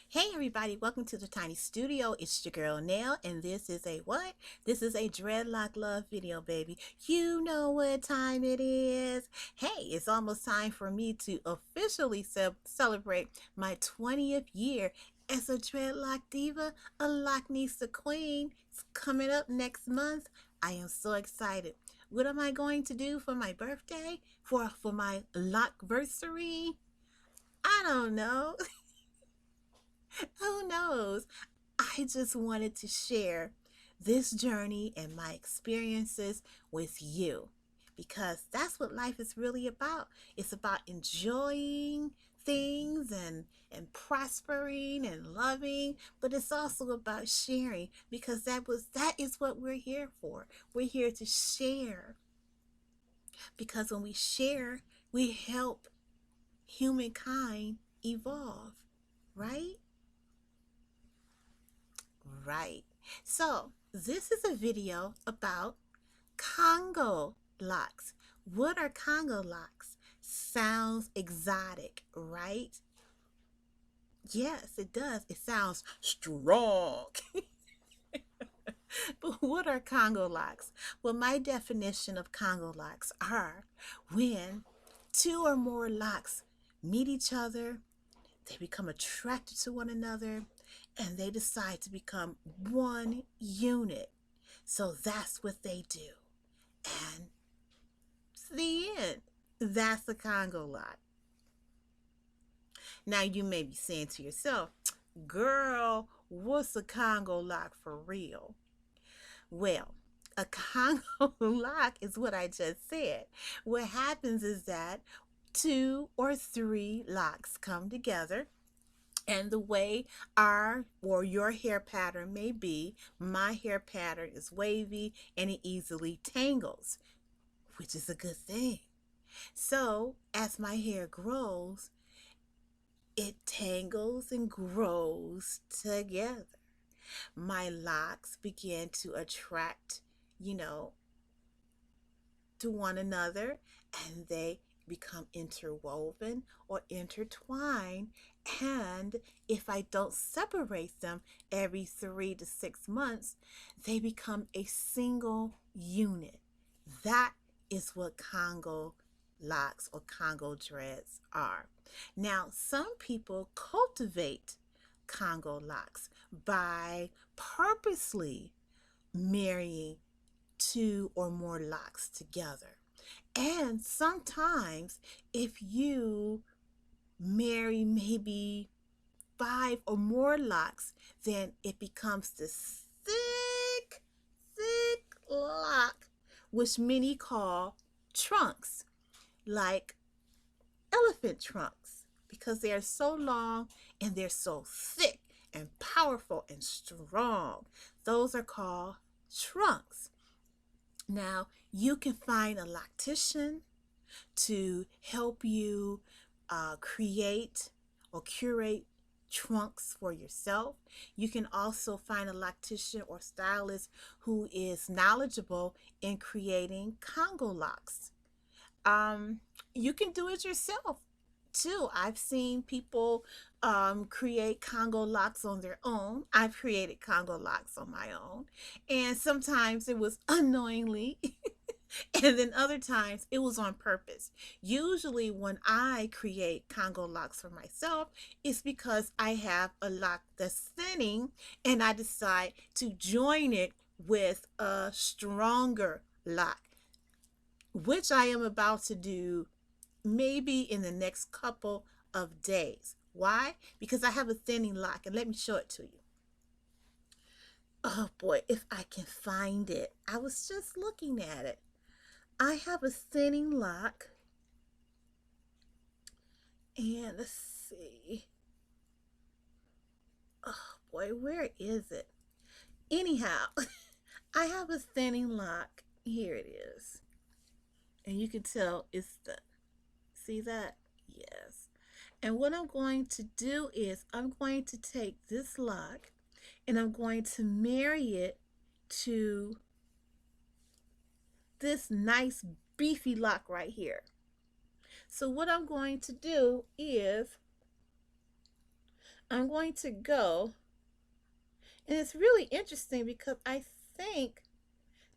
Hey everybody, welcome to the Tiny Studio. It's your girl Nell, and this is a what? This is a Dreadlock love video, baby. You know what time it is. Hey, it's almost time for me to officially celebrate my 20th year as a Dreadlock diva, a Locknisa queen. It's coming up next month. I am so excited. What am I going to do for my birthday? For my Lockversary? I don't know. Who knows? I just wanted to share this journey and my experiences with you because that's what life is really about. It's about enjoying things and prospering and loving, but it's also about sharing because that is what we're here for. We're here to share because when we share, we help humankind evolve, right? Right. So, this is a video about Congo locks. What are Congo locks? Sounds exotic, right? Yes, it does. It sounds strong. But what are Congo locks? Well, my definition of Congo locks are when two or more locks meet each other, they become attracted to one another, and they decide to become one unit. So that's what they do. And it's the end. That's the Congo lot. Now you may be saying to yourself, girl, what's a Congo lock for real? Well, a Congo lock is what I just said. What happens is that two or three locks come together, and the way our or your hair pattern may be, my hair pattern is wavy and it easily tangles, which is a good thing. So as my hair grows, it tangles and grows together. My locks begin to attract, you know, to one another, and they become interwoven or intertwined. And if I don't separate them every 3 to 6 months, they become a single unit. That is what Congo locks or Congo dreads are. Now, some people cultivate Congo locks by purposely marrying two or more locks together. And sometimes, if you marry maybe five or more locks, then it becomes this thick, thick lock, which many call trunks, like elephant trunks, because they are so long and they're so thick and powerful and strong. Those are called trunks. Now, you can find a loctician to help you create or curate trunks for yourself. You can also find a loctician or stylist who is knowledgeable in creating Congo locks. You can do it yourself too. I've seen people create Congo locks on their own. I've created Congo locks on my own, and sometimes it was unknowingly, and then other times it was on purpose. Usually, when I create Congo locks for myself, it's because I have a lock that's thinning, and I decide to join it with a stronger lock, which I am about to do maybe in the next couple of days. Why? Because I have a thinning lock, and let me show it to you. Oh boy, if I can find it. I was just looking at it. I have a thinning lock, and let's see. Oh boy, where is it? Anyhow, I have a thinning lock. Here it is. And you can tell it's the, see that? Yes. And what I'm going to do is I'm going to take this lock and I'm going to marry it to this nice beefy lock right here. So what I'm going to do is I'm going to go, and it's really interesting because I think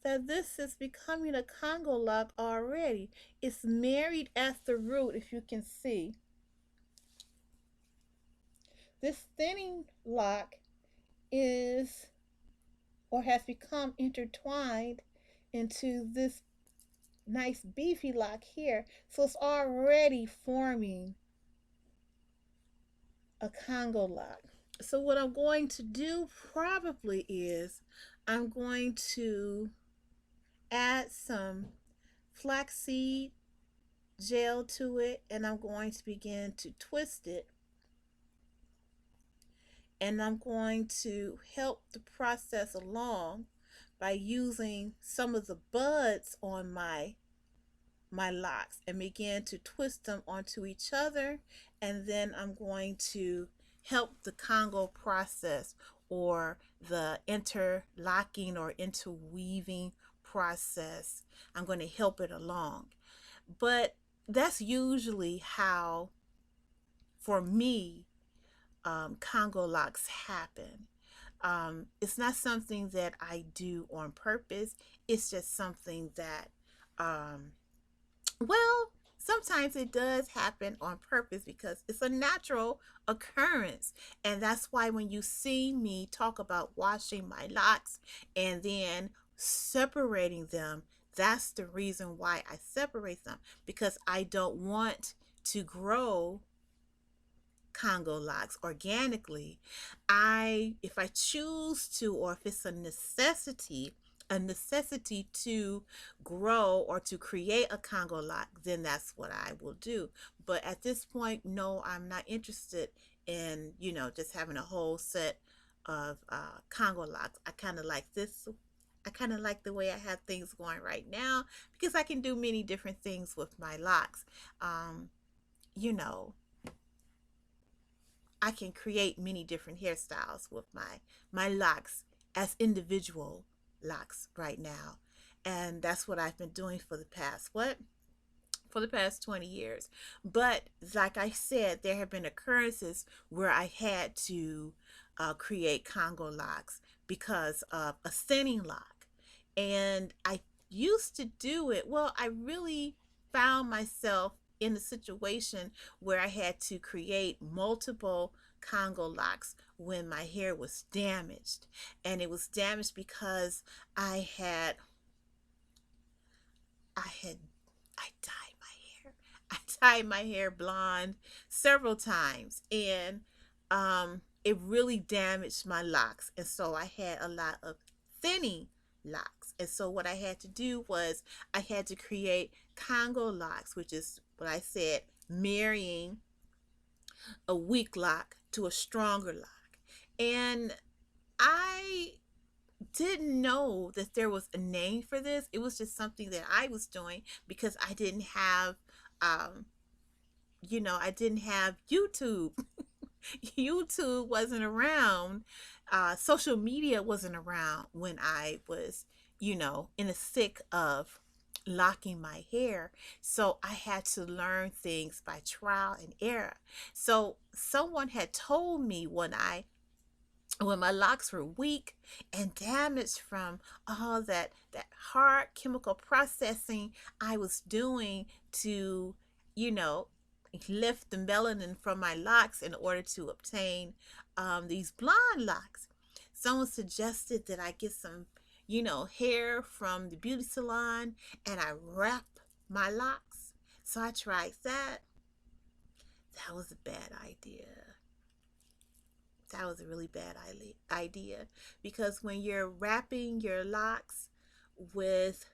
that this is becoming a Congo lock already. It's married at the root, if you can see. This thinning lock is or has become intertwined into this nice beefy lock here. So it's already forming a Congo lock. So what I'm going to do probably is I'm going to add some flaxseed gel to it, and I'm going to begin to twist it, and I'm going to help the process along by using some of the buds on my locks and begin to twist them onto each other, and then I'm going to help the Congo process, or the interlocking or interweaving process. I'm going to help it along. But that's usually how, for me, Congo locks happen. It's not something that I do on purpose. It's just something that, um, well, sometimes it does happen on purpose because it's a natural occurrence. And that's why when you see me talk about washing my locks and then separating them, that's the reason why I separate them, because I don't want to grow Congo locks organically. If I choose to, or if it's a necessity to grow or to create a Congo lock, then that's what I will do. But at this point, no, I'm not interested in, just having a whole set of Congo locks. I kind of like this. I kind of like the way I have things going right now because I can do many different things with my locks. Um, you know, I can create many different hairstyles with my locks as individual locks right now. And that's what I've been doing for the past what? For the past 20 years. But like I said, there have been occurrences where I had to create Congo locks because of a thinning lock. And I used to do it. Well, I really found myself in a situation where I had to create multiple Congo locks when my hair was damaged. And it was damaged because I had I had I dyed my hair. I dyed my hair blonde several times, and it really damaged my locks, and so I had a lot of thinning locks. And so what I had to do was I had to create Congo locks, which is what I said, marrying a weak lock to a stronger lock. And I didn't know that there was a name for this. It was just something that I was doing because I didn't have, um, I didn't have YouTube. YouTube wasn't around. Social media wasn't around when I was, in the thick of locking my hair. So I had to learn things by trial and error. So someone had told me when my locks were weak and damaged from all that hard chemical processing I was doing to, you know, lift the melanin from my locks in order to obtain these blonde locks. Someone suggested that I get some, hair from the beauty salon and I wrap my locks. So I tried that. That was a bad idea. That was a really bad idea because when you're wrapping your locks with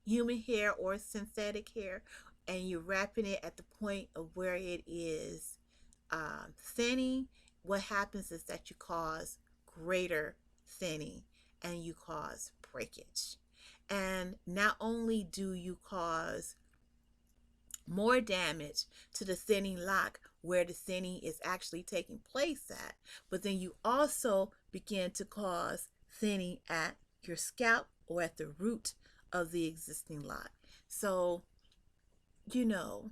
human hair or synthetic hair, and you're wrapping it at the point of where it is thinning, what happens is that you cause greater thinning and you cause breakage. And not only do you cause more damage to the thinning lock where the thinning is actually taking place at, but then you also begin to cause thinning at your scalp or at the root of the existing lock. So, you know,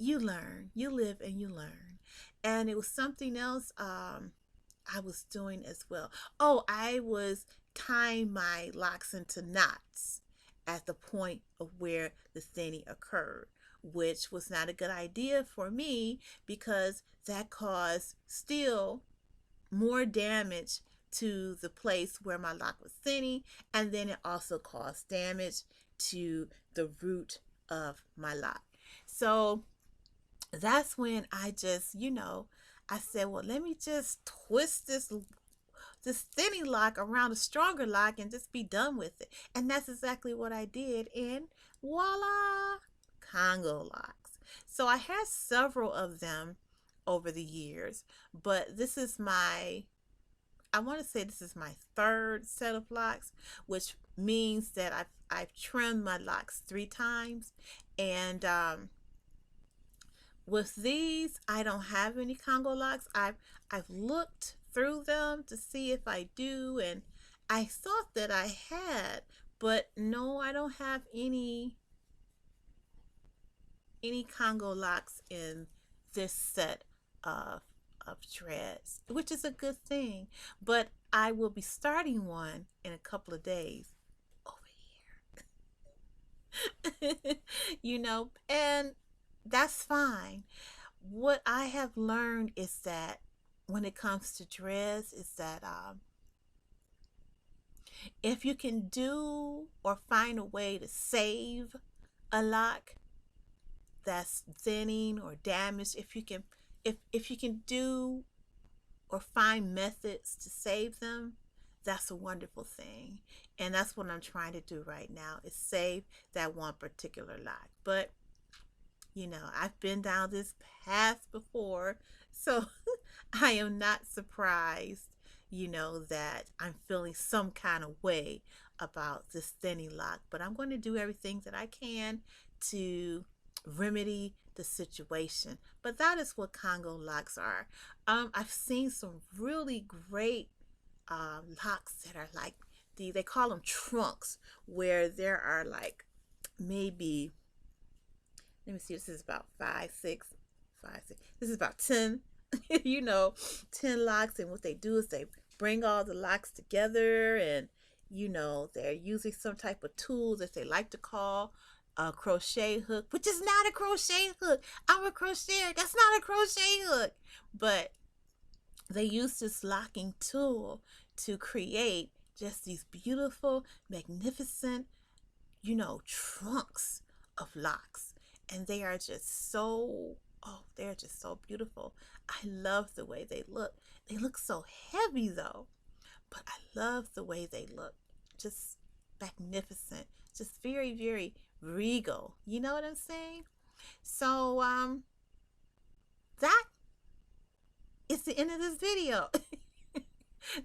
you learn, you live and you learn. And it was something else I was doing as well. Oh, I was tying my locks into knots at the point of where the thinning occurred, which was not a good idea for me because that caused still more damage to the place where my lock was thinning, and then it also caused damage to the root of my lock. So that's when I just, I said, well, let me just twist this thinning lock around a stronger lock and just be done with it. And that's exactly what I did, and voila, Congo locks. So I had several of them over the years, but this is I want to say this is my third set of locks, which means that I've trimmed my locks 3 times. And with these, I don't have any Congo locks. I've looked through them to see if I do, and I thought that I had, but no, I don't have any Congo locks in this set of dreads, which is a good thing. But I will be starting one in a couple of days over here. And that's fine. What I have learned is that when it comes to dreads is that if you can do or find a way to save a lock that's thinning or damaged, if you can do or find methods to save them, that's a wonderful thing. And that's what I'm trying to do right now, is save that one particular lock. But I've been down this path before, so I am not surprised, that I'm feeling some kind of way about this thinning lock. But I'm going to do everything that I can to remedy the situation. But that is what Congo locks are. I've seen some really great locks that are like they call them trunks, where there are like maybe, let me see, this is about 5, 6. This is about 10, 10 locks. And what they do is they bring all the locks together, and, they're using some type of tool that they like to call a crochet hook, which is not a crochet hook. I'm a crocheter. That's not a crochet hook. But they use this locking tool to create just these beautiful, magnificent, trunks of locks. And they are just so, they're just so beautiful. I love the way they look. They look so heavy though, but I love the way they look. Just magnificent. Just very, very regal. You know what I'm saying? So, that is the end of this video.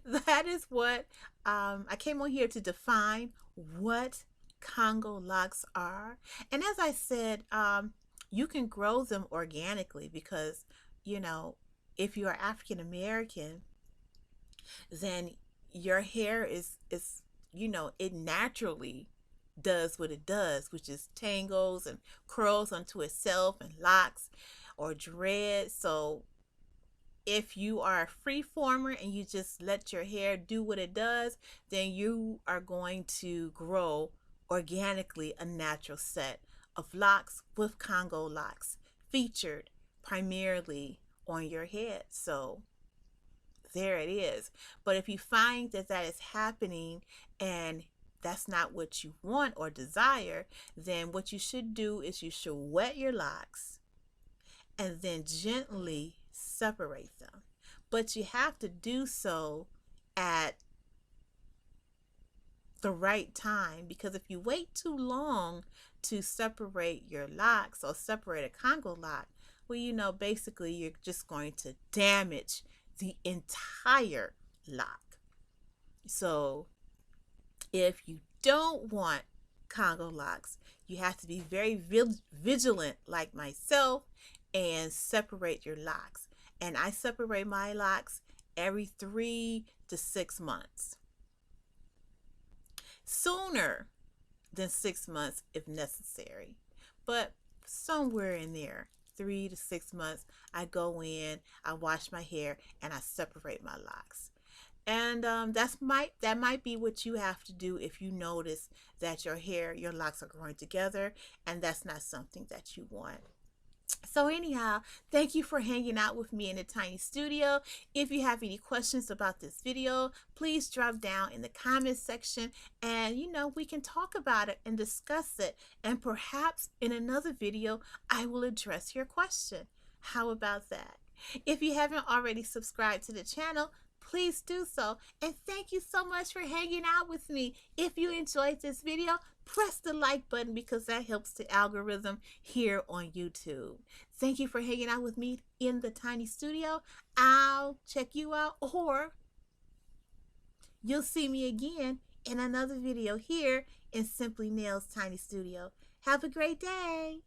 That is what I came on here to define what Congo locks are. And as I said, you can grow them organically because, if you are African American, then your hair is it naturally does what it does, which is tangles and curls onto itself and locks or dreads. So if you are a free former and you just let your hair do what it does, then you are going to grow organically a natural set of locks with Congo locks featured primarily on your head. So there it is. But if you find that that is happening and that's not what you want or desire, then what you should do is you should wet your locks and then gently separate them. But you have to do so at the right time, because if you wait too long to separate your locks or separate a Congo lock, well, basically you're just going to damage the entire lock. So if you don't want Congo locks, you have to be very vigilant like myself and separate your locks. And I separate my locks every 3 to 6 months. Sooner than 6 months if necessary, but somewhere in there, 3 to 6 months, I go in, I wash my hair, and I separate my locks. And that might be what you have to do if you notice that your locks are growing together, and that's not something that you want. So anyhow, thank you for hanging out with me in the tiny studio. If you have any questions about this video, please drop down in the comments section, and we can talk about it and discuss it, and perhaps in another video I will address your question. How about that? If you haven't already subscribed to the channel, please do so. And thank you so much for hanging out with me. If you enjoyed this video, press the like button because that helps the algorithm here on YouTube. Thank you for hanging out with me in the tiny studio. I'll check you out, or you'll see me again in another video here in Simply Nails Tiny Studio. Have a great day.